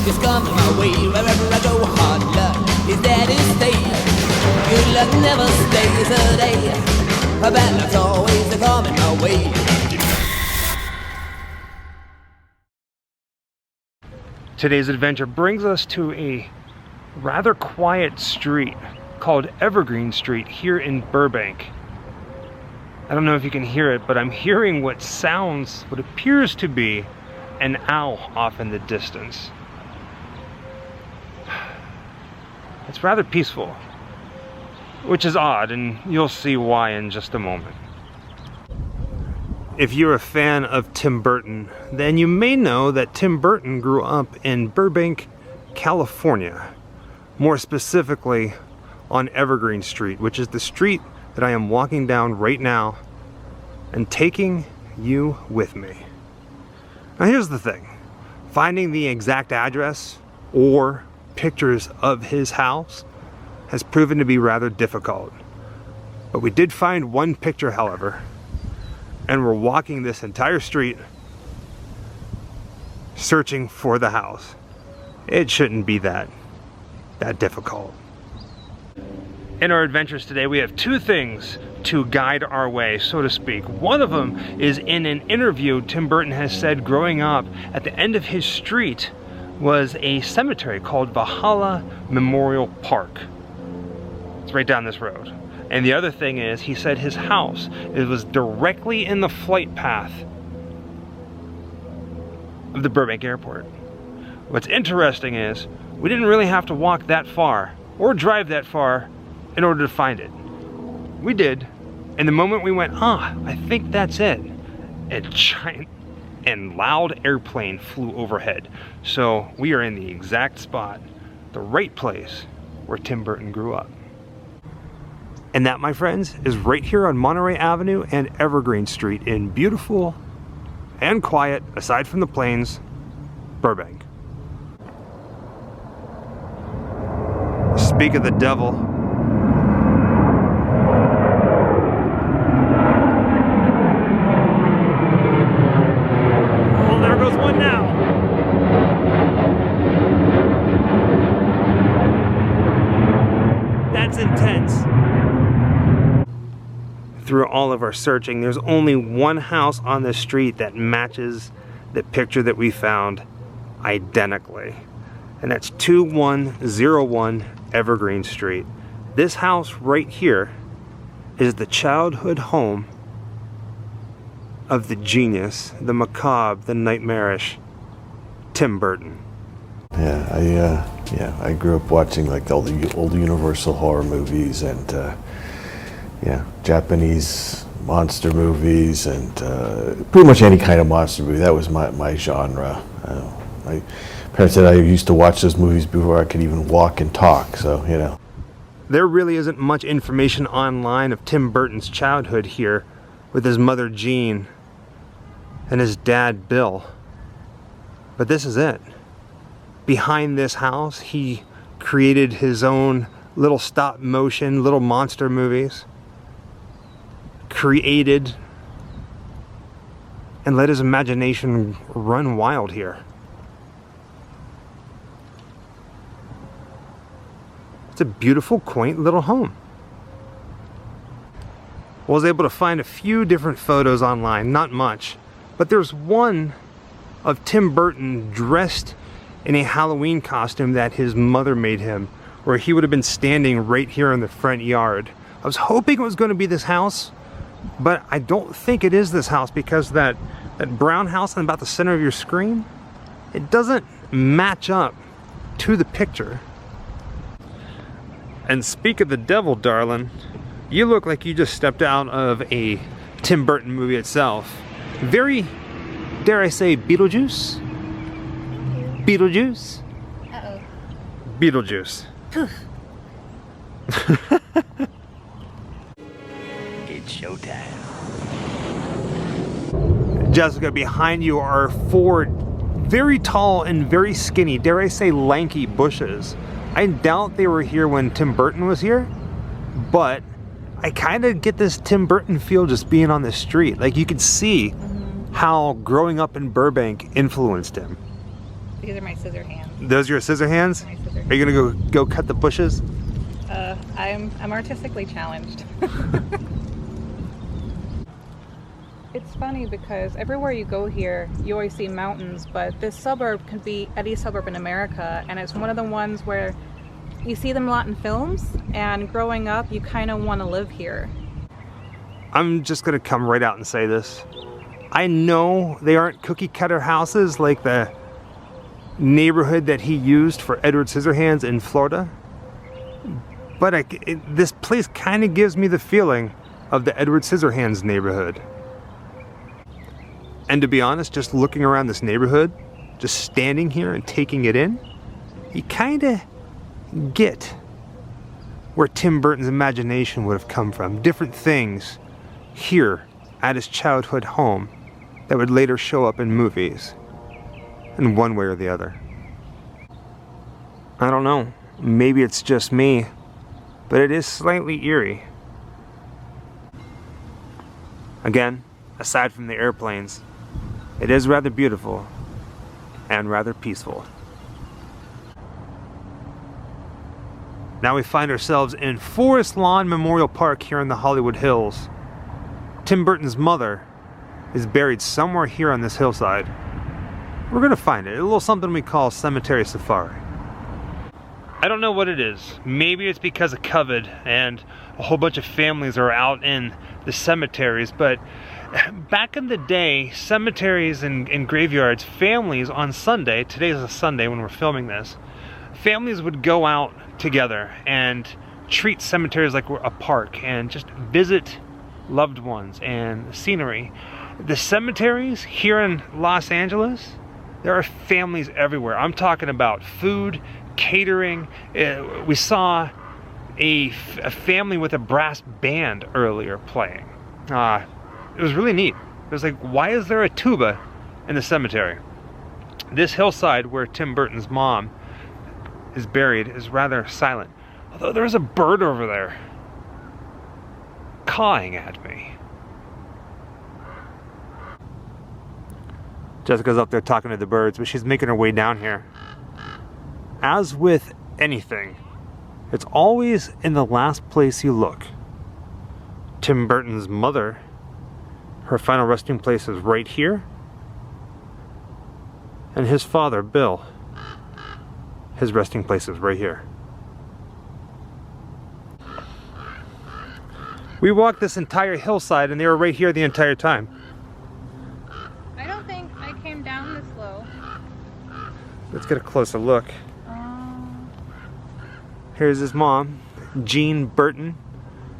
is coming my way. Wherever I go, hard luck is there to stay. Good luck never stays a day. Bad luck's always coming my way. Today's adventure brings us to a rather quiet street called Evergreen Street here in Burbank. I don't know if you can hear it, but I'm hearing what sounds, what appears to be an owl off in the distance. It's rather peaceful, which is odd, and you'll see why in just a moment. If you're a fan of Tim Burton, then you may know that Tim Burton grew up in Burbank, California. More specifically on Evergreen Street, which is the street that I am walking down right now and taking you with me. Now here's the thing. Finding the exact address or pictures of his house has proven to be rather difficult. But we did find one picture, however, and we're walking this entire street searching for the house. It shouldn't be that difficult. In our adventures today, we have two things to guide our way, so to speak. One of them is in an interview Tim Burton has said growing up, at the end of his street was a cemetery called Valhalla Memorial Park. It's right down this road. And the other thing is, he said his house, it was directly in the flight path of the Burbank airport. What's interesting is, we didn't really have to walk that far or drive that far in order to find it. We did, and the moment we went, I think that's it, a giant and loud airplane flew overhead. So we are in the exact spot, the right place where Tim Burton grew up. And that, my friends, is right here on Monterey Avenue and Evergreen Street in beautiful and quiet, aside from the plains, Burbank. Speak of the devil. Oh, there goes one now. That's intense. Through all of our searching, there's only one house on this street that matches the picture that we found identically. And that's 2101 Evergreen Street. This house right here is the childhood home of the genius, the macabre, the nightmarish Tim Burton. Yeah, I grew up watching like all the old Universal horror movies and Japanese monster movies and pretty much any kind of monster movie. That was my genre. My parents said I used to watch those movies before I could even walk and talk, so, you know. There really isn't much information online of Tim Burton's childhood here with his mother Jean and his dad Bill. But this is it. Behind this house, he created his own little stop motion, little monster movies. Created and let his imagination run wild here. It's a beautiful, quaint little home. I was able to find a few different photos online, not much, but there's one of Tim Burton dressed in a Halloween costume that his mother made him, where he would have been standing right here in the front yard. I was hoping it was going to be this house, but I don't think it is this house, because that brown house in about the center of your screen, it doesn't match up to the picture. And speak of the devil, darling, you look like you just stepped out of a Tim Burton movie itself. Very, dare I say, Beetlejuice? Beetlejuice? Uh-oh. Beetlejuice. It's showtime. Jessica, behind you are four very tall and very skinny, dare I say lanky bushes. I doubt they were here when Tim Burton was here, but I kind of get this Tim Burton feel just being on the street. Like, you could see how growing up in Burbank influenced him. These are my scissor hands. Those your scissor hands? My scissor. Are you gonna go cut the bushes? I'm artistically challenged. It's funny because everywhere you go here, you always see mountains, but this suburb could be any suburb in America, and it's one of the ones where you see them a lot in films, and growing up, you kind of want to live here. I'm just gonna come right out and say this. I know they aren't cookie cutter houses like the neighborhood that he used for Edward Scissorhands in Florida, but this place kind of gives me the feeling of the Edward Scissorhands neighborhood. And to be honest, just looking around this neighborhood, just standing here and taking it in, you kind of get where Tim Burton's imagination would have come from. Different things here at his childhood home that would later show up in movies in one way or the other. I don't know, maybe it's just me, but it is slightly eerie. Again, aside from the airplanes, it is rather beautiful and rather peaceful. Now we find ourselves in Forest Lawn Memorial Park here in the Hollywood Hills. Tim Burton's mother is buried somewhere here on this hillside. We're gonna find it. A little something we call cemetery safari. I don't know what it is. Maybe it's because of COVID and a whole bunch of families are out in the cemeteries, but back in the day, cemeteries and graveyards, families on Sunday, today's a Sunday when we're filming this, families would go out together and treat cemeteries like a park and just visit loved ones and scenery. The cemeteries here in Los Angeles, there are families everywhere. I'm talking about food, catering. We saw a family with a brass band earlier playing. It was really neat. It was like, why is there a tuba in the cemetery? This hillside where Tim Burton's mom is buried is rather silent. Although there's a bird over there cawing at me. Jessica's up there talking to the birds, but she's making her way down here. As with anything, it's always in the last place you look. Tim Burton's mother, her final resting place is right here. And his father, Bill, his resting place is right here. We walked this entire hillside and they were right here the entire time. I don't think I came down this low. Let's get a closer look. Here's his mom, Jean Burton.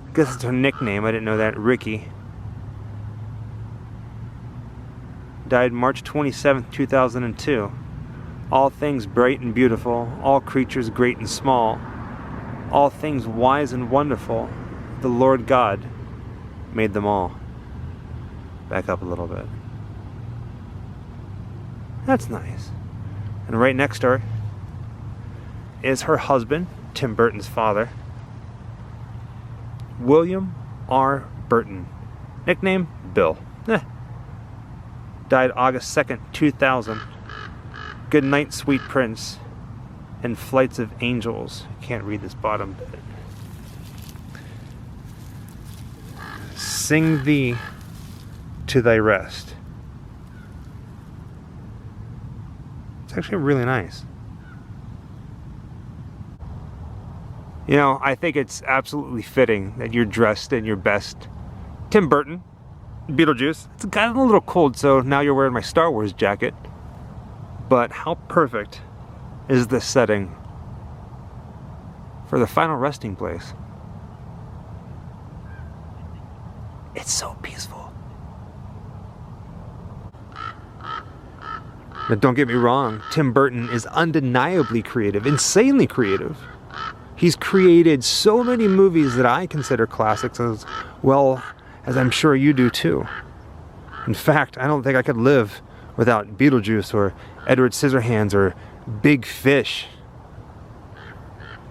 I guess it's her nickname, I didn't know that, Ricky. Died March 27th, 2002. All things bright and beautiful, all creatures great and small, all things wise and wonderful, the Lord God made them all. Back up a little bit. That's nice. And right next to her is her husband, Tim Burton's father, William R. Burton, nickname Bill. Died August 2nd, 2000. Good Night, Sweet Prince, and Flights of Angels. Can't read this bottom bit. Sing thee to thy rest. It's actually really nice. You know, I think it's absolutely fitting that you're dressed in your best. Tim Burton, Beetlejuice. It's gotten a little cold, so now you're wearing my Star Wars jacket. But how perfect is this setting for the final resting place? It's so peaceful. But don't get me wrong, Tim Burton is undeniably creative, insanely creative. He's created so many movies that I consider classics, as well as I'm sure you do too. In fact, I don't think I could live without Beetlejuice or Edward Scissorhands or Big Fish.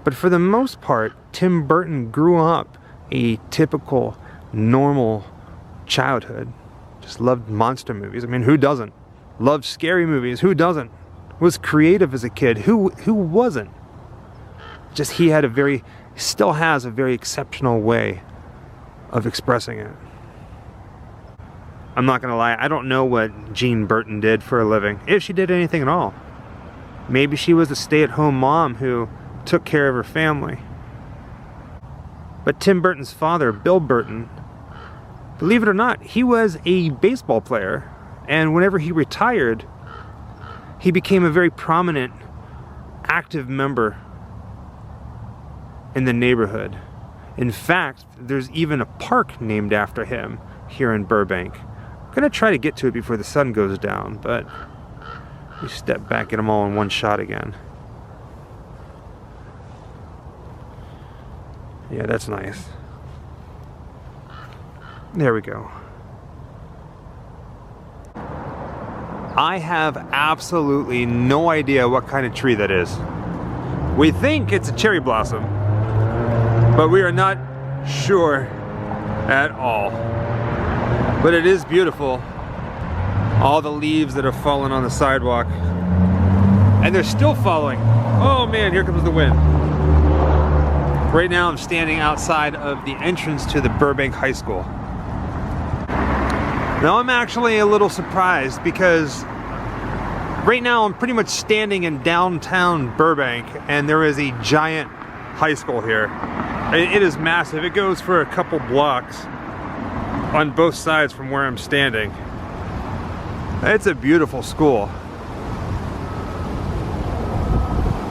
But for the most part, Tim Burton grew up a typical, normal childhood. Just loved monster movies. I mean, who doesn't? Loved scary movies. Who doesn't? was creative as a kid? Who wasn't? Just he had still has a very exceptional way of expressing it. I'm not gonna lie, I don't know what Jean Burton did for a living, if she did anything at all. Maybe she was a stay-at-home mom who took care of her family. But Tim Burton's father, Bill Burton, believe it or not, he was a baseball player, and whenever he retired, he became a very prominent, active member in the neighborhood. In fact, there's even a park named after him here in Burbank. I'm gonna try to get to it before the sun goes down, but we step back, get them all in one shot again. Yeah, that's nice. There we go. I have absolutely no idea what kind of tree that is. We think it's a cherry blossom, but we are not sure at all. But it is beautiful. All the leaves that have fallen on the sidewalk. And they're still falling. Oh man, here comes the wind. Right now I'm standing outside of the entrance to the Burbank High School. Now I'm actually a little surprised because right now I'm pretty much standing in downtown Burbank and there is a giant high school here. It is massive. It goes for a couple blocks on both sides from where I'm standing. It's a beautiful school.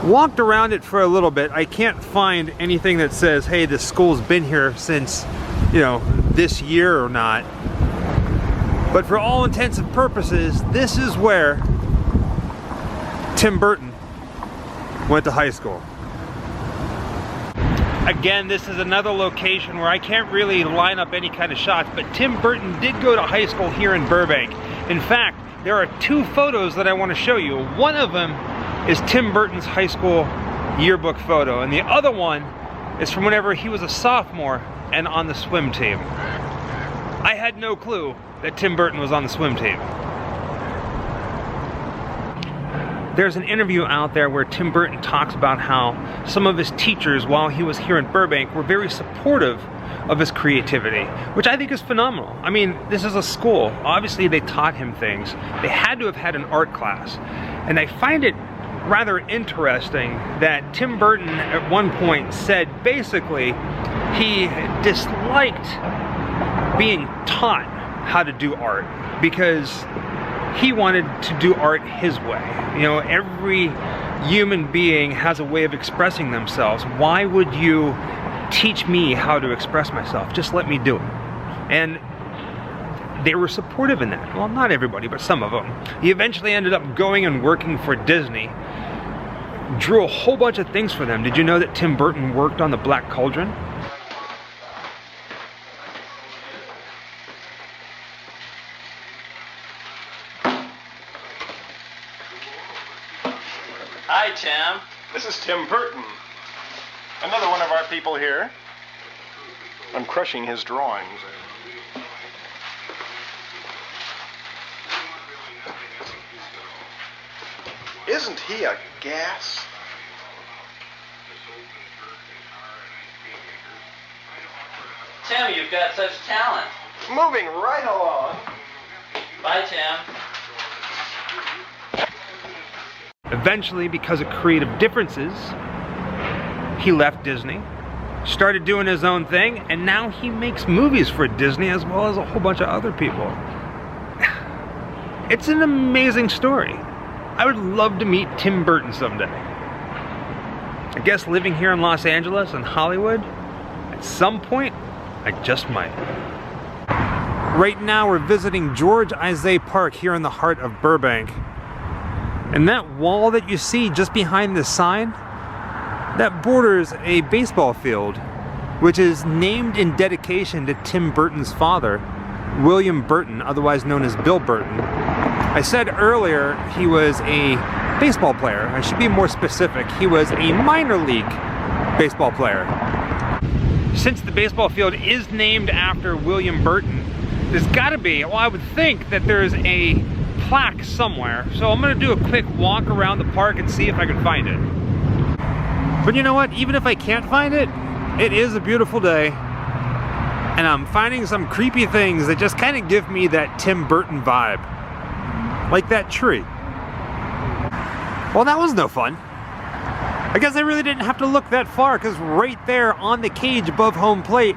Walked around it for a little bit. I can't find anything that says, hey, this school's been here since, you know, this year or not. But for all intents and purposes, this is where Tim Burton went to high school. Again, this is another location where I can't really line up any kind of shots, but Tim Burton did go to high school here in Burbank. In fact, there are two photos that I want to show you. One of them is Tim Burton's high school yearbook photo, and the other one is from whenever he was a sophomore and on the swim team. I had no clue that Tim Burton was on the swim team. There's an interview out there where Tim Burton talks about how some of his teachers, while he was here in Burbank, were very supportive of his creativity, which I think is phenomenal. I mean, this is a school. Obviously, they taught him things. They had to have had an art class. And I find it rather interesting that Tim Burton at one point said basically he disliked being taught how to do art because he wanted to do art his way. You know, every human being has a way of expressing themselves. Why would you teach me how to express myself? Just let me do it. And they were supportive in that. Well, not everybody, but some of them. He eventually ended up going and working for Disney. Drew a whole bunch of things for them. Did you know that Tim Burton worked on the Black Cauldron? Hi, Tim. This is Tim Burton. Another one of our people here. I'm crushing his drawings. Isn't he a gas? Tim, you've got such talent. Moving right along. Bye, Tim. Eventually, because of creative differences, he left Disney, started doing his own thing, and now he makes movies for Disney as well as a whole bunch of other people. It's an amazing story. I would love to meet Tim Burton someday. I guess living here in Los Angeles and Hollywood, at some point, I just might. Right now we're visiting George Isay Park here in the heart of Burbank. And that wall that you see just behind the sign, that borders a baseball field, which is named in dedication to Tim Burton's father, William Burton, otherwise known as Bill Burton. I said earlier he was a baseball player. I should be more specific. He was a minor league baseball player. Since the baseball field is named after William Burton, there's gotta be, well, I would think that there's a plaque somewhere, so I'm gonna do a quick walk around the park and see if I can find it. But you know what? Even if I can't find it, it is a beautiful day, and I'm finding some creepy things that just kind of give me that Tim Burton vibe. Like that tree. Well, that was no fun. I guess I really didn't have to look that far, because right there on the cage above home plate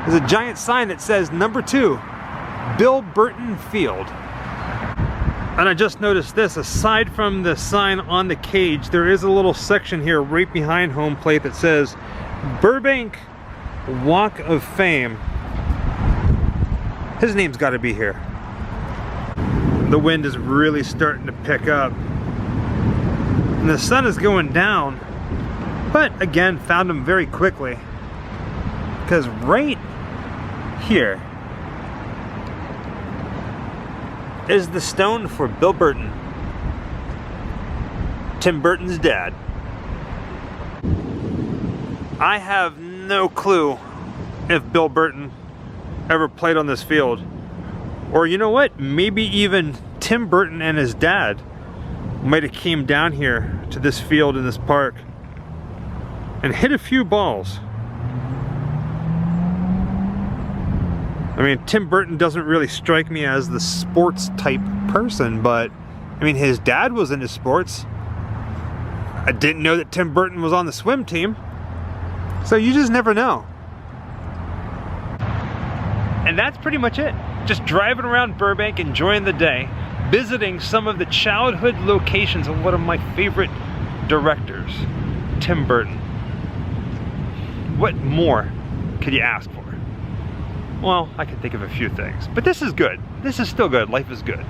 is a giant sign that says number 2, Bill Burton Field. And I just noticed this, aside from the sign on the cage, there is a little section here right behind home plate that says Burbank Walk of Fame. His name's got to be here. The wind is really starting to pick up. And the sun is going down. But again, found him very quickly. Because right here is the stone for Bill Burton, Tim Burton's dad. I have no clue if Bill Burton ever played on this field. Or you know what? Maybe even Tim Burton and his dad might have came down here to this field in this park and hit a few balls. I mean, Tim Burton doesn't really strike me as the sports type person, but I mean, his dad was into sports. I didn't know that Tim Burton was on the swim team. So you just never know. And that's pretty much it. Just driving around Burbank, enjoying the day, visiting some of the childhood locations of one of my favorite directors, Tim Burton. What more could you ask for? Well, I can think of a few things, but this is good. This is still good. Life is good.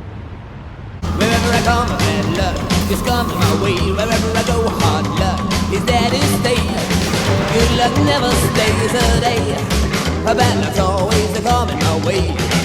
Wherever I come, bad luck is coming my way. Wherever I go, hard luck is there to stay. Good luck never stays a day. Bad luck's always coming my way.